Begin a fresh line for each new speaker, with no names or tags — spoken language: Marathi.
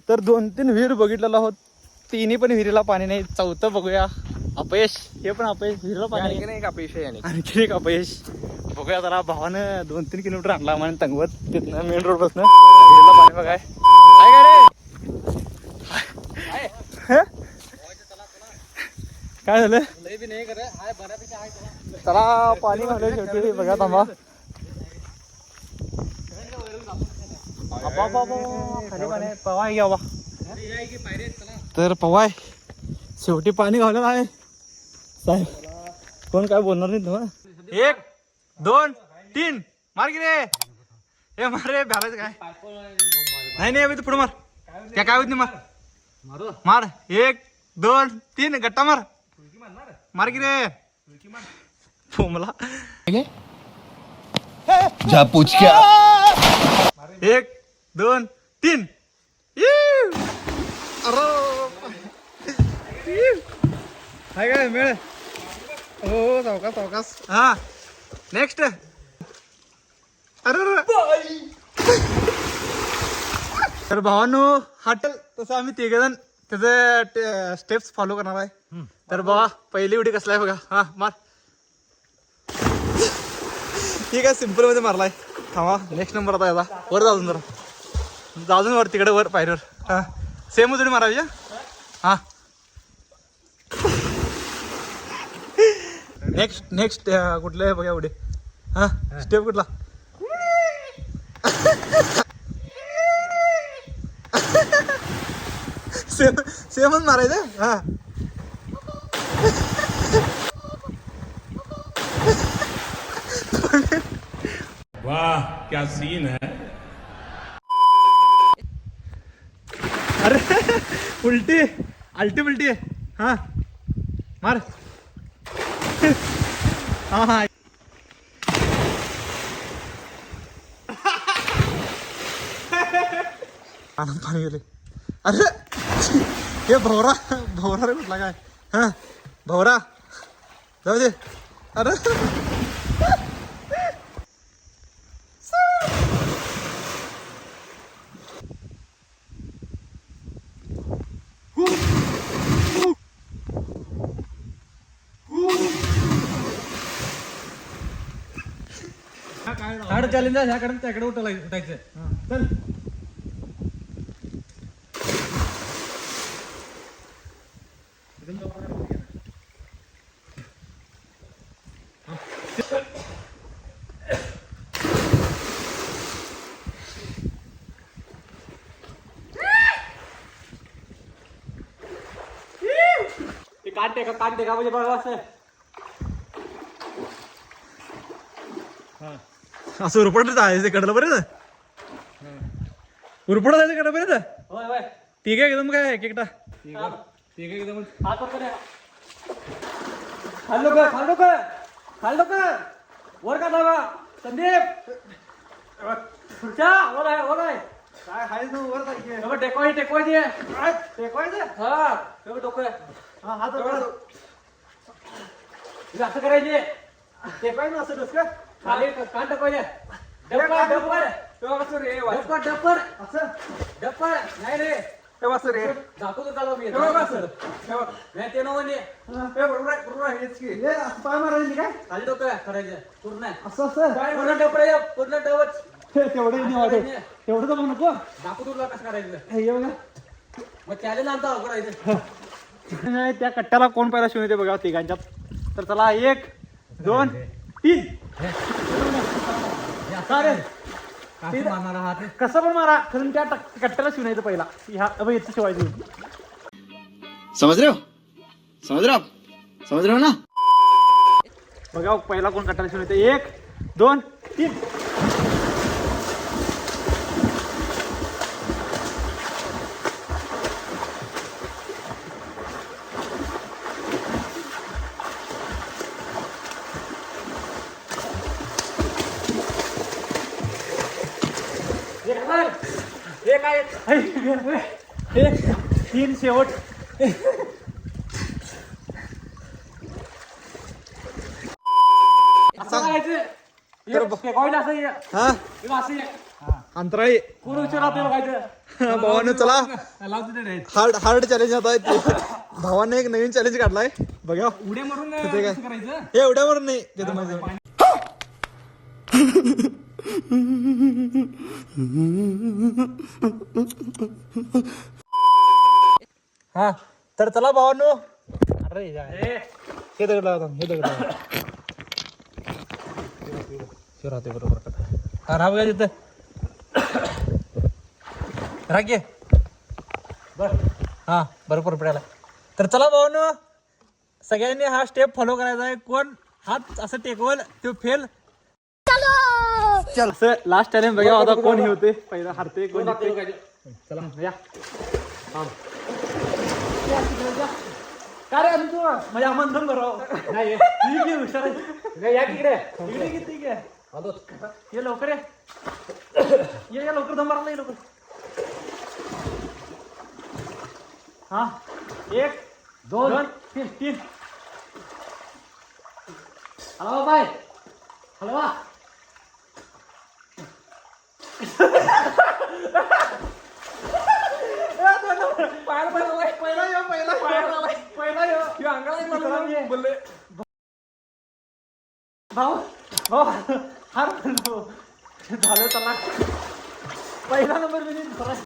तर 2-3 विहीर बघितलेला आहोत, तिन्ही पण विहिरीला पाणी नाही. चौथं बघूया अपयश, हे पण अपयश, विहिरीला पाणी
आणखी एक अपयश आहे.
आणखी एक अपयश. बघूया जरा. भावानं 2-3 किलोमीटर आणला आम्हाला तंगवत तिथनं मेन रोड बसनं विहिरीला पाणी बघाय. काय रे काय झालं? चला पाणी घालूया शेवटी. बघा थांबा. खाली पाणी पवाय घ्या बा. तर पवाय शेवटी पाणी घालून आहे साहेब. कोण काय बोलणार नाही तुम्हाला. 1 2 3 मार की रे. हे मार रे. भ्यालाच काय नाही अभि तू पुढे मार. त्या काय होत नाही. मार 1 2 3 गट्टा मार. मार की रे. फोमला
जा पूछ क्या.
1 2 3 हाय काय मिळ. हो सावकाश सावकाश. हा नेक्स्ट. अरे तर भावांनो हॉटेल तसं आम्ही तिघजण त्याचे स्टेप्स फॉलो करणार आहे. तर बघा पहिली उडी कसला आहे बघा. हा मार. ठीक आहे सिम्पल मध्ये मारलाय. थांबा नेक्स्ट नंबर आता याचा. वर जाऊन जरा अजून वर तिकडे वर पायरीवर. हा सेम उडी मारावी. हा नेक्स्ट कुठलं आहे बघा उडी. हा स्टेप कुठला. सेमच मारायचं. हा
वाह क्या सीन है.
अरे उलटी आलटी उलटी आहे. हा मार. हा हा आनंद पाणी गेले. अरे हे भवरा भवरा रे कुठला काय. हा भवरा जाऊ दे. अरे
काढ चॅलेंज आहे. ह्याकडे त्याकडे उठायचं. चल काट टेका म्हणजे बघा असं.
असं उरपडलं जायचं कडलं बरं. उरपड जायचं कडलं बरं.
होय होय.
ठीक आहे एकदम काय एक एकटा.
ठीक आहे एकदम. हात वर करा. खाल्लो का वर का दाबा. संदीप खुर्च्या वर आहे.
काय हाय ना वर जायचे.
टेकवायचे.
टेकवायचं.
हा डोकं.
हा हात
असं करायचे.
टेकवाय ना असं डोसका.
खाली कान टाकायचे. डप्पर नाही रे. दाखवतो त्याला मी. नाही ते नव्हते.
पाय मारायची काय
खाली डोकं करायचं पूर्ण.
असं असं
पूर्ण डपर पूर्ण डवच.
तेवढं तर मग नको.
दाखवतो तुला कसं करायचं.
हे बघा
मग चॅलेंज आणता करायचं.
त्या कट्ट्याला कोण पहिला शिवून येते बघा तिघांच्यात. तर चला 1 2 3. कसं पण मारा खरं त्या कट्ट्याला शिवून पहिला. ह्या याचं शिवायचं.
समझ रहे हो ना.
बघा पहिला कोण कट्ट्याला शिवून येते. 1 2 3. हे 3 शेवट.
असं करायचं.
हा
असं
अंतराळी
कोण विचार आपल्याला बघायचं
भावानं चला
लावतो ते
हार्ड चॅलेंज आता आहे भावाने एक नवीन चॅलेंज काढलाय बघा
उड्या मारून
ते काय?
कसं करायचं
हे एवढ्यावर नाही ते तुम्हाला हा तर चला भावानो अरे हे दगड लावा हे दगड लावा राहते बरोबर हा राहा बघा तिथं राखे बर हा बरोबर पडायला तर चला भावानो सगळ्यांनी हा स्टेप फॉलो करायचा आहे कोण हात असं टेकवल तो फेल चल सर लास्ट टाइम बघा होता कोण हे होते पहिला हारते कोण जिंकते. चला या काय रे अजून तू म्हणजे आमंत्रण बरं नाही ठीक आहे हुशार आहे या तिकडे इकडे किती काय आलो ये लवकर ये लवकर दम मारला ये लवकर हा 1 2 3 हॅलो बाय हॅलो झालं चला पहिला नंबर मी